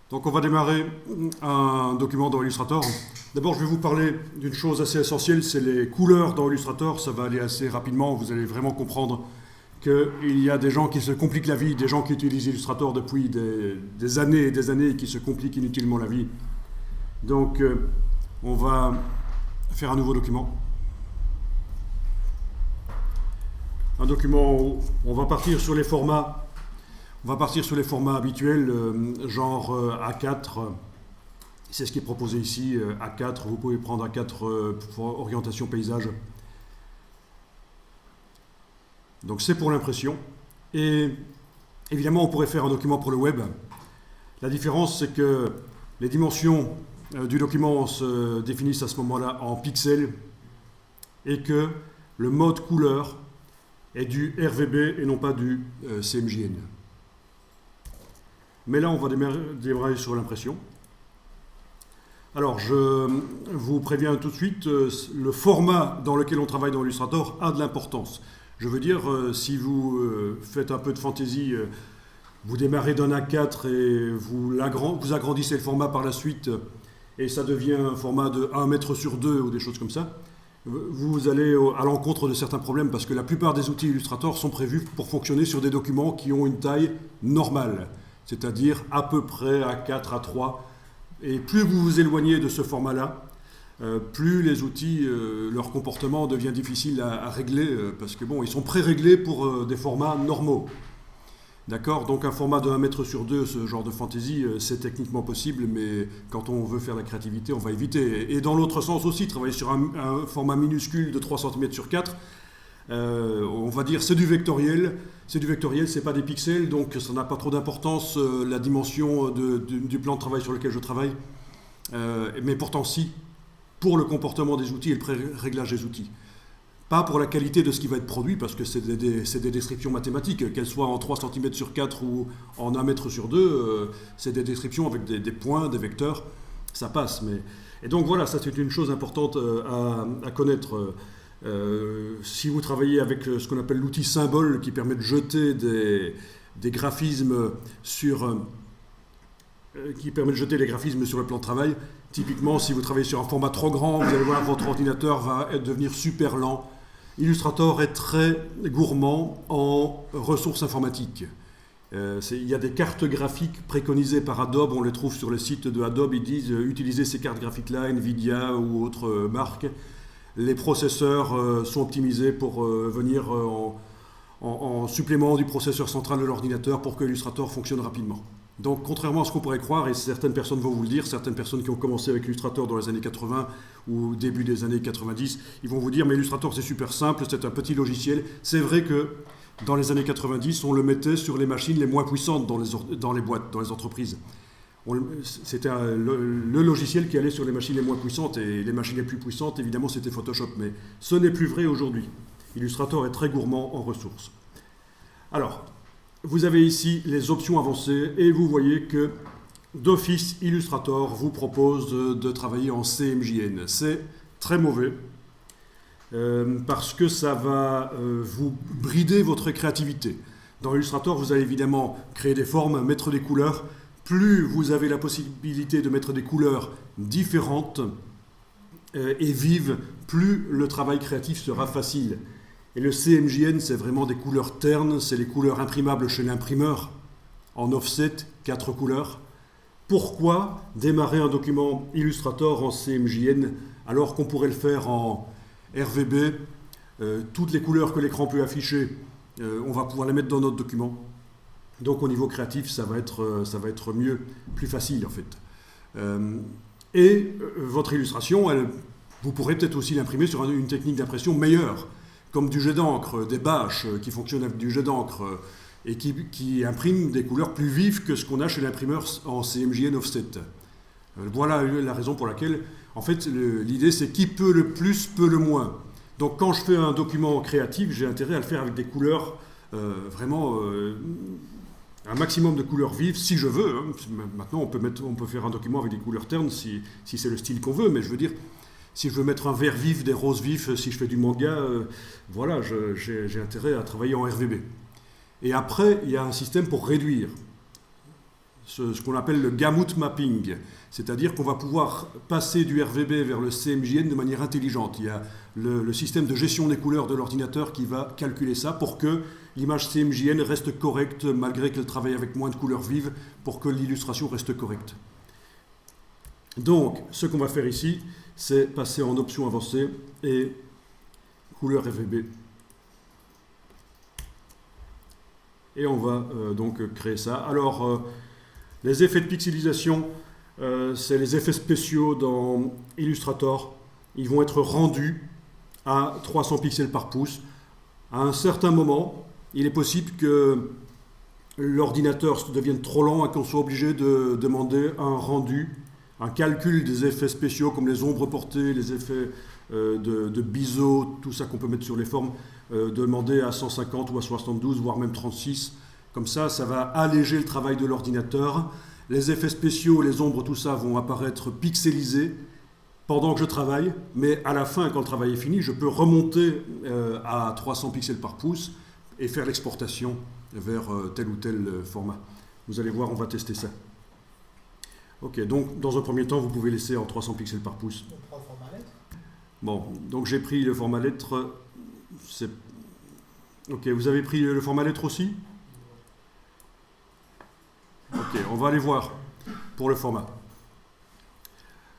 Donc on va démarrer un document dans Illustrator. D'abord je vais vous parler d'une chose assez essentielle, c'est les couleurs dans Illustrator. Ça va aller assez rapidement, vous allez vraiment comprendre qu'il y a des gens qui se compliquent la vie, des gens qui utilisent Illustrator depuis des années et des années et qui se compliquent inutilement la vie. Donc on va faire un nouveau document. Un document où on va partir sur les formats. On va partir sur les formats habituels, genre A4. C'est ce qui est proposé ici, A4. Vous pouvez prendre A4 pour orientation paysage. Donc c'est pour l'impression. Et évidemment, on pourrait faire un document pour le web. La différence, c'est que les dimensions du document se définissent à ce moment-là en pixels et que le mode couleur est du RVB et non pas du CMJN. Mais là, on va démarrer sur l'impression. Alors, je vous préviens tout de suite, le format dans lequel on travaille dans Illustrator a de l'importance. Je veux dire, si vous faites un peu de fantaisie, vous démarrez d'un A4 et vous agrandissez le format par la suite, et ça devient un format de 1 mètre sur 2 ou des choses comme ça, vous allez à l'encontre de certains problèmes parce que la plupart des outils Illustrator sont prévus pour fonctionner sur des documents qui ont une taille normale, c'est-à-dire à peu près A4, A3. Et plus vous vous éloignez de ce format-là, plus les outils, leur comportement devient difficile à régler parce que bon, ils sont pré-réglés pour des formats normaux. D'accord, donc un format de 1 mètre sur 2, ce genre de fantaisie, c'est techniquement possible, mais quand on veut faire la créativité, on va éviter. Et dans l'autre sens aussi, travailler sur un format minuscule de 3 cm sur 4, on va dire c'est du vectoriel. C'est du vectoriel, c'est pas des pixels, donc ça n'a pas trop d'importance, la dimension du plan de travail sur lequel je travaille. Mais pourtant si, pour le comportement des outils et le pré-réglage des outils. Pas pour la qualité de ce qui va être produit, parce que c'est des descriptions mathématiques, qu'elles soient en 3 cm sur 4 ou en 1 mètre sur 2, c'est des descriptions avec des points, des vecteurs, ça passe. Et donc voilà, ça c'est une chose importante à connaître. Si vous travaillez avec ce qu'on appelle l'outil symbole, qui permet de jeter des graphismes sur... qui permet de jeter les graphismes sur le plan de travail, typiquement si vous travaillez sur un format trop grand, vous allez voir votre ordinateur va devenir super lent. Illustrator est très gourmand en ressources informatiques. Il y a des cartes graphiques préconisées par Adobe, on les trouve sur le site de Adobe, ils disent utilisez ces cartes graphiques-là, Nvidia ou autres marques. Les processeurs sont optimisés pour venir en supplément du processeur central de l'ordinateur pour que Illustrator fonctionne rapidement. Donc, contrairement à ce qu'on pourrait croire, et certaines personnes vont vous le dire, certaines personnes qui ont commencé avec Illustrator dans les années 80 ou début des années 90, ils vont vous dire, mais Illustrator c'est super simple, c'est un petit logiciel. C'est vrai que dans les années 90, on le mettait sur les machines les moins puissantes dans les boîtes, dans les entreprises. C'était le logiciel qui allait sur les machines les moins puissantes, et les machines les plus puissantes, évidemment, c'était Photoshop. Mais ce n'est plus vrai aujourd'hui. Illustrator est très gourmand en ressources. Alors, vous avez ici les options avancées et vous voyez que d'office Illustrator vous propose de travailler en CMJN. C'est très mauvais parce que ça va vous brider votre créativité. Dans Illustrator, vous allez évidemment créer des formes, mettre des couleurs. Plus vous avez la possibilité de mettre des couleurs différentes et vives, plus le travail créatif sera facile. Et le CMJN, c'est vraiment des couleurs ternes, c'est les couleurs imprimables chez l'imprimeur, en offset, 4 couleurs. Pourquoi démarrer un document Illustrator en CMJN alors qu'on pourrait le faire en RVB? Toutes les couleurs que l'écran peut afficher, on va pouvoir les mettre dans notre document. Donc au niveau créatif, ça va être mieux, plus facile en fait. Votre illustration, vous pourrez peut-être aussi l'imprimer sur une technique d'impression meilleure, comme du jet d'encre, des bâches qui fonctionnent avec du jet d'encre et qui impriment des couleurs plus vives que ce qu'on a chez l'imprimeur en CMJN offset. Voilà la raison pour laquelle, en fait, l'idée c'est qui peut le plus, peut le moins. Donc quand je fais un document créatif, j'ai intérêt à le faire avec des couleurs vraiment... un maximum de couleurs vives, si je veux. Maintenant, on peut faire un document avec des couleurs ternes si c'est le style qu'on veut, mais je veux dire, si je veux mettre un vert vif, des roses vifs, si je fais du manga, voilà, j'ai intérêt à travailler en RVB. Et après, il y a un système pour réduire. ce qu'on appelle le gamut mapping, c'est-à-dire qu'on va pouvoir passer du RVB vers le CMJN de manière intelligente. Il y a le système de gestion des couleurs de l'ordinateur qui va calculer ça pour que l'image CMJN reste correcte malgré qu'elle travaille avec moins de couleurs vives, pour que l'illustration reste correcte. Donc, ce qu'on va faire ici, c'est passer en option avancée et couleur RVB. Et on va donc créer ça. Alors, les effets de pixelisation, c'est les effets spéciaux dans Illustrator. Ils vont être rendus à 300 pixels par pouce. À un certain moment, il est possible que l'ordinateur devienne trop lent et qu'on soit obligé de demander un rendu, un calcul des effets spéciaux comme les ombres portées, les effets de biseau, tout ça qu'on peut mettre sur les formes, demander à 150 ou à 72, voire même 36. Comme ça, ça va alléger le travail de l'ordinateur. Les effets spéciaux, les ombres, tout ça vont apparaître pixelisés pendant que je travaille, mais à la fin, quand le travail est fini, je peux remonter à 300 pixels par pouce et faire l'exportation vers tel ou tel format. Vous allez voir, on va tester ça. Ok, donc dans un premier temps, vous pouvez laisser en 300 pixels par pouce. On prend le format lettre. Bon, donc j'ai pris le format lettre. Ok, vous avez pris le format lettre aussi? Ok, on va aller voir pour le format.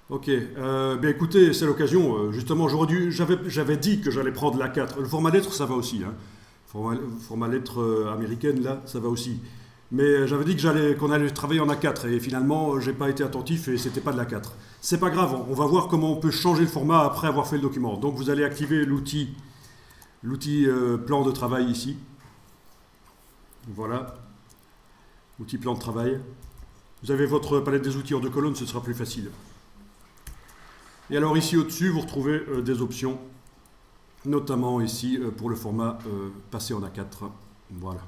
Ok, bien écoutez, c'est l'occasion. Justement, j'avais dit que j'allais prendre l'A4. Le format lettre, ça va aussi. Hein. Format lettre américaine, là, ça va aussi. Mais j'avais dit qu'on allait travailler en A4 et finalement, j'ai pas été attentif et c'était pas de l'A4. C'est pas grave, on va voir comment on peut changer le format après avoir fait le document. Donc vous allez activer l'outil plan de travail ici. Voilà. Outil plan de travail. Vous avez votre palette des outils hors de colonne, ce sera plus facile. Et alors ici au-dessus, vous retrouvez des options, notamment ici pour le format passé en A4. Voilà.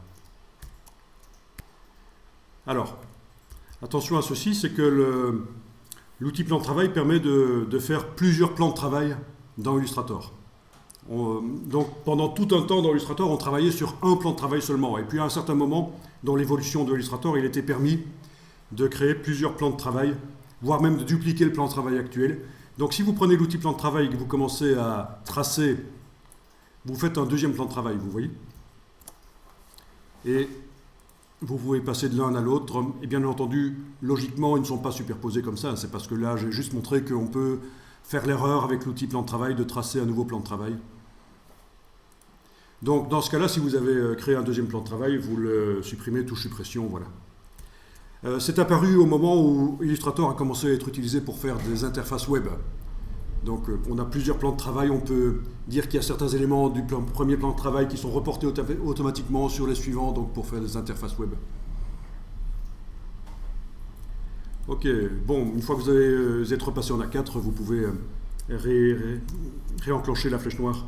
Alors, attention à ceci, c'est que l'outil plan de travail permet de faire plusieurs plans de travail dans Illustrator. Donc pendant tout un temps dans Illustrator, on travaillait sur un plan de travail seulement. Et puis à un certain moment, dans l'évolution de Illustrator, il était permis de créer plusieurs plans de travail, voire même de dupliquer le plan de travail actuel. Donc si vous prenez l'outil plan de travail et que vous commencez à tracer, vous faites un deuxième plan de travail, vous voyez. Et vous pouvez passer de l'un à l'autre. Et bien entendu, logiquement, ils ne sont pas superposés comme ça. C'est parce que là, j'ai juste montré qu'on peut faire l'erreur avec l'outil plan de travail de tracer un nouveau plan de travail. Donc dans ce cas-là, si vous avez créé un deuxième plan de travail, vous le supprimez, touche suppression, voilà. C'est apparu au moment où Illustrator a commencé à être utilisé pour faire des interfaces web. Donc on a plusieurs plans de travail, on peut dire qu'il y a certains éléments du premier plan de travail qui sont reportés automatiquement sur les suivants, donc pour faire des interfaces web. Ok, bon, une fois que vous êtes repassé en A4, vous pouvez réenclencher la flèche noire.